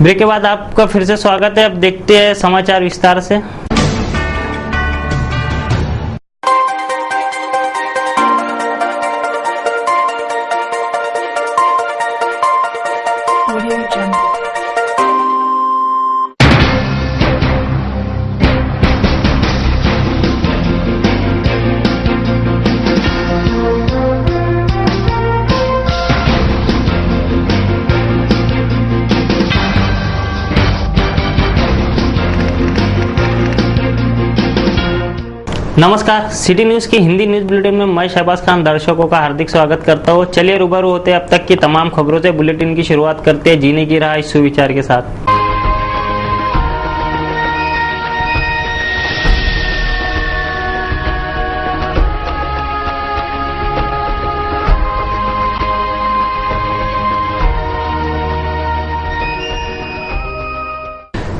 Break के बाद आपका फिर से स्वागत है। अब देखते हैं समाचार विस्तार से। नमस्कार, सिटी न्यूज़ की हिंदी न्यूज़ बुलेटिन में मैं शहबाज खान दर्शकों का हार्दिक स्वागत करता हूँ। चलिए रूबरू होते हैं अब तक की तमाम खबरों से। बुलेटिन की शुरुआत करते हैं जीने की राह इस सुविचार के साथ।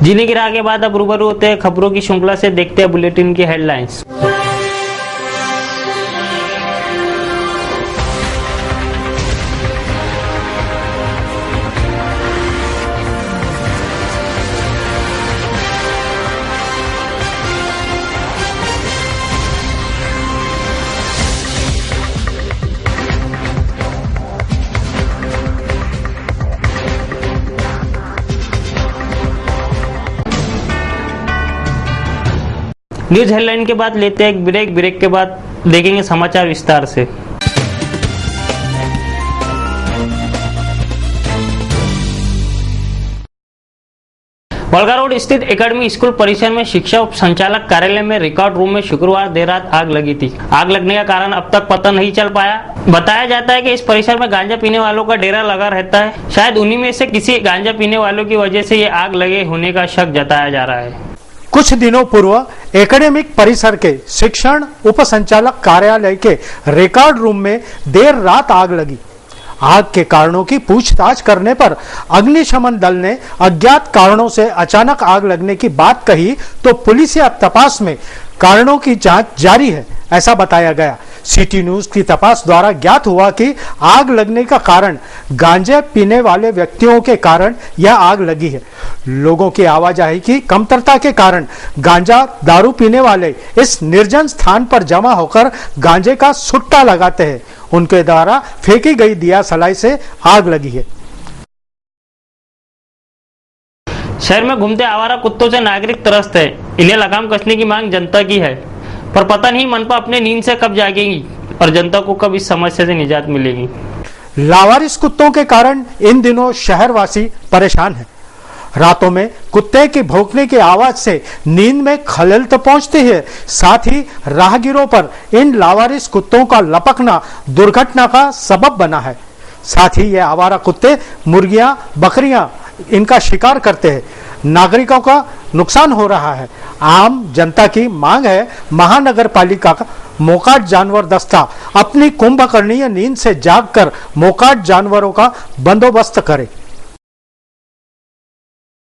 जीने की राह के बाद अब रूबरू होते हैं खबरों की श्रृंखला से। देखते हैं बुलेटिन की हेडलाइंस। न्यूज हेडलाइन के बाद लेते हैं एक ब्रेक के बाद देखेंगे समाचार विस्तार से। वलगा रोड स्थित एकेडमी स्कूल परिसर में शिक्षा उप संचालक कार्यालय में रिकॉर्ड रूम में शुक्रवार देर रात आग लगी थी। आग लगने का कारण अब तक पता नहीं चल पाया। बताया जाता है कि इस परिसर में गांजा पीने वालों का डेरा लगा रहता है। शायद उन्हीं में से किसी गांजा पीने वालों की वजह से ये आग लगे होने का शक जताया जा रहा है। कुछ दिनों पूर्व एकेडमिक परिसर के शिक्षण उप संचालक कार्यालय के रिकॉर्ड रूम में देर रात आग लगी। आग के कारणों की पूछताछ करने पर अग्निशमन दल ने अज्ञात कारणों से अचानक आग लगने की बात कही तो पुलिस तपास में कारणों की जांच जारी है, ऐसा बताया गया। सिटी न्यूज की तपास द्वारा ज्ञात हुआ कि आग लगने का कारण गांजा पीने वाले व्यक्तियों के कारण यह आग लगी है। लोगों की आवाजाही की कमतरता के कारण गांजा दारू पीने वाले इस निर्जन स्थान पर जमा होकर गांजे का सुट्टा लगाते हैं। उनके द्वारा फेंकी गई दिया सलाई से आग लगी है। शहर में घूमते आवारा कुत्तों से नागरिक त्रस्त है। इन्हें लगाम कसने की मांग जनता की है, पर पता नहीं मनपा अपने नींद से कब जागेगी और जनता को कब इस समस्या से निजात मिलेगी। लावारिस कुत्तों के कारण इन दिनों शहरवासी परेशान हैं। रातों में कुत्ते के भौंकने की आवाज से नींद में खलल तो पहुंचती है, साथ ही राहगीरों पर इन लावारिस कुत्तों का लपकना दुर्घटना का सबब बना है। साथ ही ये आवारा कुत्ते मुर्गियां, बकरियां इनका शिकार करते हैं। नागरिकों का नुकसान हो रहा है। आम जनता की मांग है महानगर पालिका का मोकाट जानवर दस्ता अपनी कुंभकर्णीय नींद से जागकर मोकाट जानवरों का बंदोबस्त करे।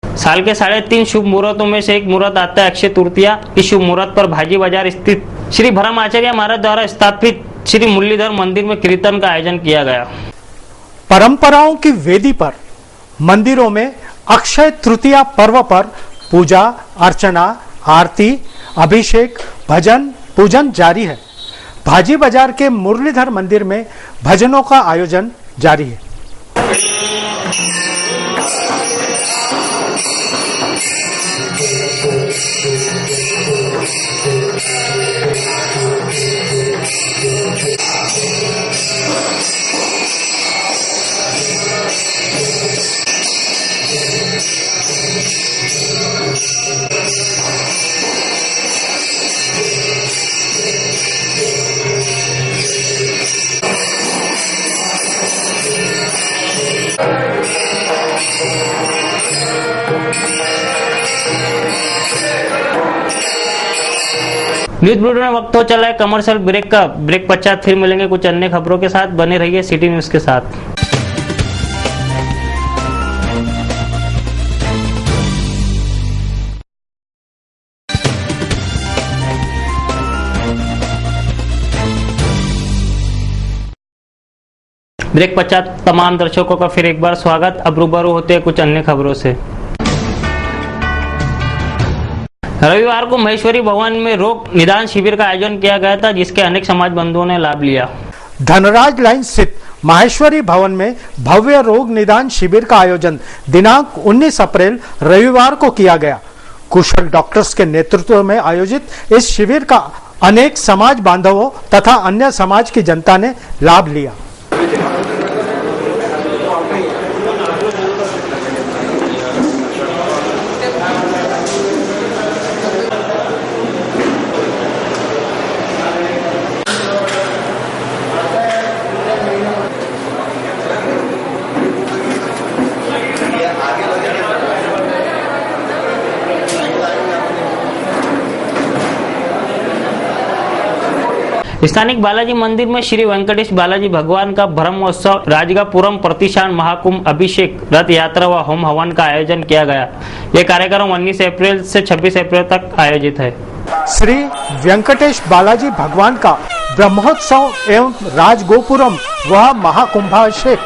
साल के 3.5 शुभ मुहूर्तों में से एक मुहूर्त आता है अक्षय तृतीया। इस शुभ मुहूर्त पर भाजी बाजार स्थित श्री भरम आचार्य महाराज द्वारा स्थापित श्री मुरलीधर मंदिर में कीर्तन का आयोजन किया गया। परंपराओं की वेदी पर मंदिरों में अक्षय तृतीया पर्व पर पूजा अर्चना, आरती, अभिषेक, भजन पूजन जारी है। भाजी बाजार के मुरलीधर मंदिर में भजनों का आयोजन जारी है। न्यूज बुलेटिन में वक्त हो चला है कमर्शियल ब्रेक का। ब्रेक पश्चात फिर मिलेंगे कुछ अन्य खबरों के साथ। बने रहिए सिटी न्यूज के साथ। ब्रेक पश्चात तमाम दर्शकों का फिर एक बार स्वागत। अब रूबरू होते हैं कुछ अन्य खबरों से। रविवार को महेश्वरी भवन में रोग निदान शिविर का आयोजन किया गया था, जिसके अनेक समाज बंधुओं ने लाभ लिया। धनराज लाइन स्थित माहेश्वरी भवन में भव्य रोग निदान शिविर का आयोजन दिनांक 19 अप्रैल रविवार को किया गया। कुशल डॉक्टर्स के नेतृत्व में आयोजित इस शिविर का अनेक समाज बांधवों तथा अन्य समाज की जनता ने लाभ लिया। स्थानिक बालाजी मंदिर में श्री वेंकटेश बालाजी भगवान का ब्रह्मोत्सव, राजगापुरम प्रतिष्ठान महाकुंभ, अभिषेक, रथ यात्रा व होम हवन का आयोजन किया गया। यह कार्यक्रम 19 अप्रैल से 26 अप्रैल तक आयोजित है। श्री वेंकटेश बालाजी भगवान का ब्रह्मोत्सव एवं राजगोपुरम व महाकुंभाभिषेक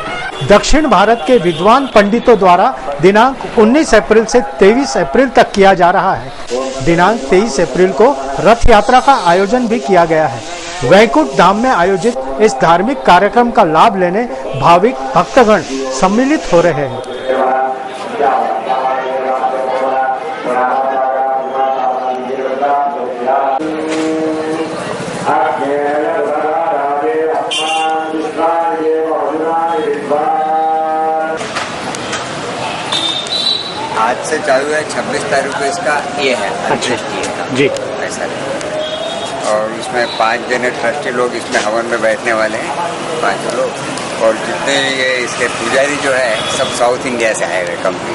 दक्षिण भारत के विद्वान पंडितों द्वारा दिनांक 19 अप्रैल से 23 अप्रैल तक किया जा रहा है। दिनांक 23 अप्रैल को रथ यात्रा का आयोजन भी किया गया है। वैकुंठ धाम में आयोजित इस धार्मिक कार्यक्रम का लाभ लेने भाविक भक्तगण सम्मिलित हो रहे हैं। आज से चालू है, 26 तारीख को इसका ये है। अच्छा जी, ऐसा है। और इसमें 5 जने ट्रस्टी लोग इसमें हवन में बैठने वाले हैं, 5 लोग। और जितने ये इसके पुजारी जो है सब साउथ इंडिया से आए हुए कंपनी,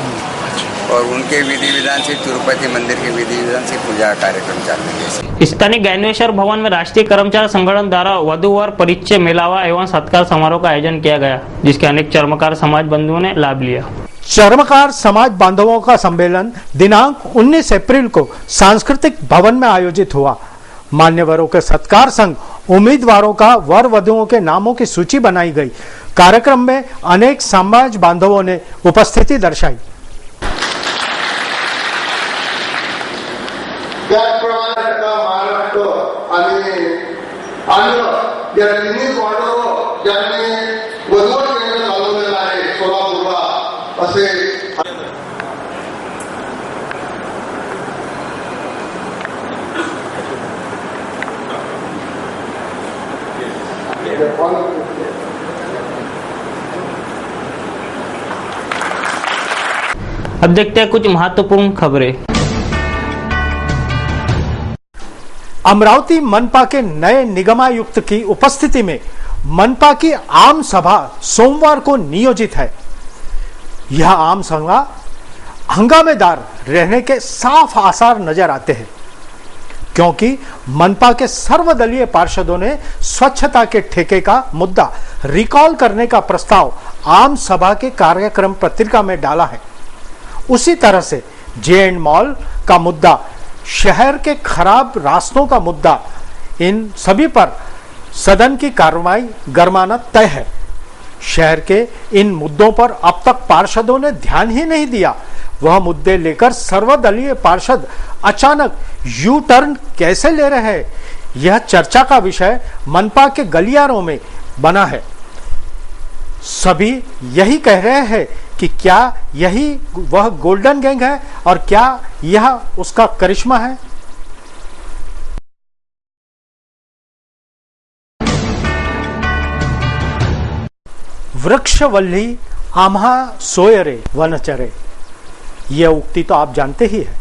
और उनके विधि विधान से तिरुपति मंदिर के विधि विधान से पूजा कार्यक्रम चालू है। स्थानीय ज्ञानेश्वर भवन में राष्ट्रीय कर्मचारी संगठन द्वारा वधूवर परिचय मेलावा एवं सत्कार समारोह का आयोजन किया गया, जिसके अनेक चर्मकार समाज बंधुओं ने लाभ लिया। चर्मकार समाज बांधवों का सम्मेलन दिनांक 19 अप्रैल को सांस्कृतिक भवन में आयोजित हुआ। मान्यवरों के सत्कार संग उम्मीदवारों का वर वधुओं के नामों की सूची बनाई गई। कार्यक्रम में अनेक समाज बांधवों ने उपस्थिति दर्शाई। त्याचप्रमाणे महाराष्ट्र आणि या तिन्ही वार्डावर ज्यांनी वधूवर केंद्र चालवलेलं आहे सोलापूरला असे अब देखते हैं कुछ महत्वपूर्ण खबरें। अमरावती मनपा के नए निगमायुक्त की उपस्थिति में मनपा की आम सभा सोमवार को नियोजित है। यह आम सभा हंगामेदार रहने के साफ आसार नजर आते हैं, क्योंकि मनपा के सर्वदलीय पार्षदों ने स्वच्छता के ठेके का मुद्दा रिकॉल करने का प्रस्ताव आम सभा के कार्यक्रम पत्रिका में डाला है। उसी तरह से जे.एन. मॉल का मुद्दा, शहर के खराब रास्तों का मुद्दा, इन सभी पर सदन की कार्रवाई गरमाना तय है। शहर के इन मुद्दों पर अब तक पार्षदों ने ध्यान ही नहीं दिया। वह मुद्दे लेकर सर्वदलीय पार्षद अचानक यू टर्न कैसे ले रहे हैं, यह चर्चा का विषय मनपा के गलियारों में बना है। सभी यही कह रहे हैं कि क्या यही वह गोल्डन गैंग है और क्या यह उसका करिश्मा है। वृक्षवल्ली आम्हा सोयरे वनचरे, यह उक्ति तो आप जानते ही है।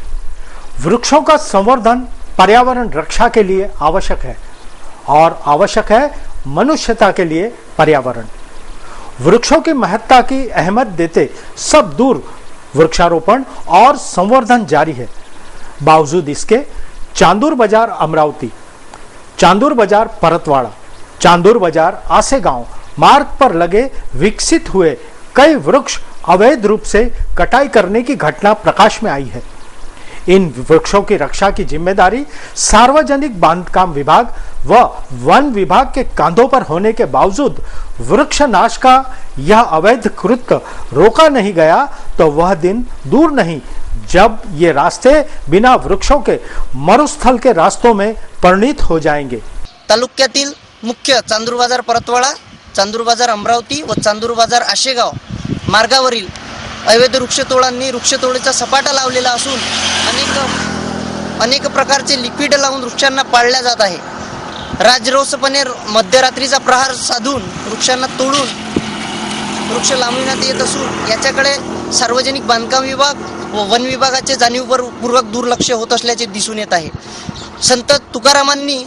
वृक्षों का संवर्धन पर्यावरण रक्षा के लिए आवश्यक है और आवश्यक है मनुष्यता के लिए पर्यावरण। वृक्षों की महत्ता की अहमियत देते सब दूर वृक्षारोपण और संवर्धन जारी है। बावजूद इसके चांदूर बाजार अमरावती, चांदूर बाजार परतवाड़ा, चांदूर बाजार आसे गांव मार्ग पर लगे विकसित हुए कई वृक्ष अवैध रूप से कटाई करने की घटना प्रकाश में आई है। इन वृक्षों की रक्षा की जिम्मेदारी सार्वजनिक बांधकाम विभाग व वन विभाग के कांधों पर होने के बावजूद वृक्ष नाश का यह अवैध कृत्य रोका नहीं गया तो वह दिन दूर नहीं जब ये रास्ते बिना वृक्षों के मरुस्थल के रास्तों में परिणित हो जाएंगे। तालुक्यातील मुख्य चांदूर बाजार परतवाडा, चांदूर बाजार अमरावती व चांदूर बाजार आशेगाव मार्गावरील अवैध वृक्षतोडांनी वृक्षतोडीचा सपाटा लावलेला असून अनेक प्रकारचे लिक्विड लावून वृक्षांना पाळल्या जात आहे। राजरोसपणे मध्यरात्रीचा प्रहार साधून वृक्षांना तोडून वृक्ष लांबविण्यात येत असून याच्याकडे सार्वजनिक बांधकाम विभाग व वन विभागाचे जाणीवपूर्वक दुर्लक्ष होत असल्याचे दिसून येत आहे। संत तुकारामांनी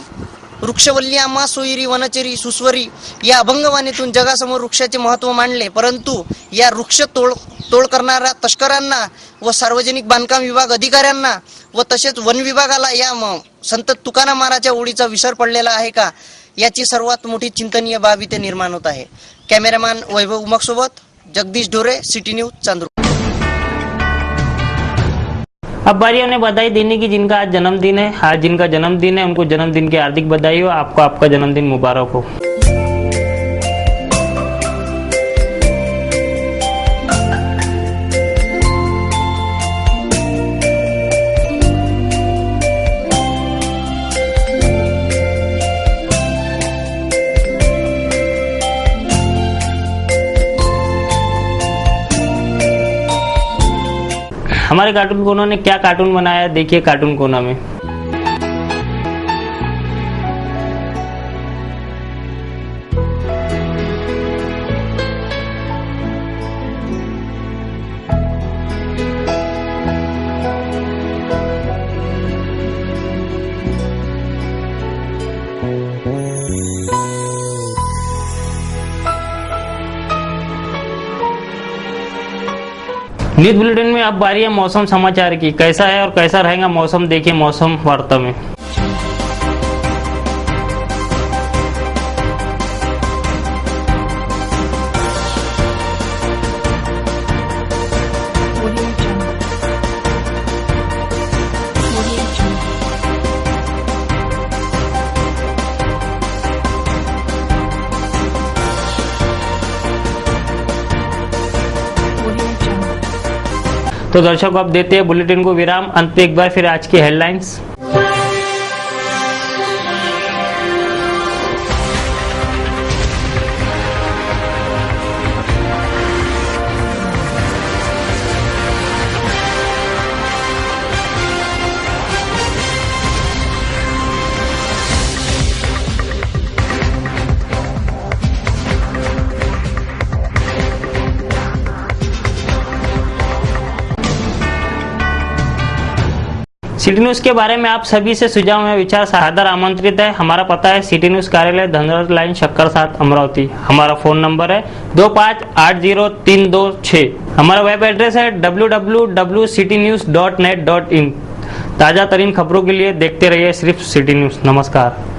वृक्षवल्ली आम्हा सोयरी वनचरी सुस्वरी या अभंगवाणीतून जगासमोर वृक्षाचे महत्त्व मांडले, परंतु या वृक्ष तोड करणाऱ्या तस्करांना व सार्वजनिक बांधकाम विभाग अधिकाऱ्यांना व तसेच वन विभागाला या संत तुकाराम महाराजच्या ओळीचा विसर पडलेला आहे का, याची सर्वात मोठी चिंतनीय बाब इथे निर्माण होत आहे। कॅमेरामॅन वैभव उमक सोबत जगदीश ढोरे, सिटी न्यूज, चांदूर। अब बारी उन्हें बधाई देने की जिनका आज जन्मदिन है। आज जिनका जन्मदिन है उनको जन्मदिन की हार्दिक बधाई हो। आपको आपका जन्मदिन मुबारक हो। हमारे कार्टून कोना ने क्या कार्टून बनाया, देखिए कार्टून कोना में। न्यूज बुलेटिन में अब बारी है मौसम समाचार की। कैसा है और कैसा रहेगा मौसम, देखिए मौसम वार्ता में। तो दर्शकों अब देते हैं बुलेटिन को विराम। अंत में एक बार फिर आज की हेडलाइंस। सिटी न्यूज के बारे में आप सभी से सुझाव या विचार सादर आमंत्रित है। हमारा पता है सिटी न्यूज कार्यालय धनराज लाइन शक्कर 7 अमरावती। हमारा फोन नंबर है 25803226। हमारा वेब एड्रेस है www.citynews.net.in। ताजा तरीन खबरों के लिए देखते रहिए सिर्फ सिटी न्यूज। नमस्कार।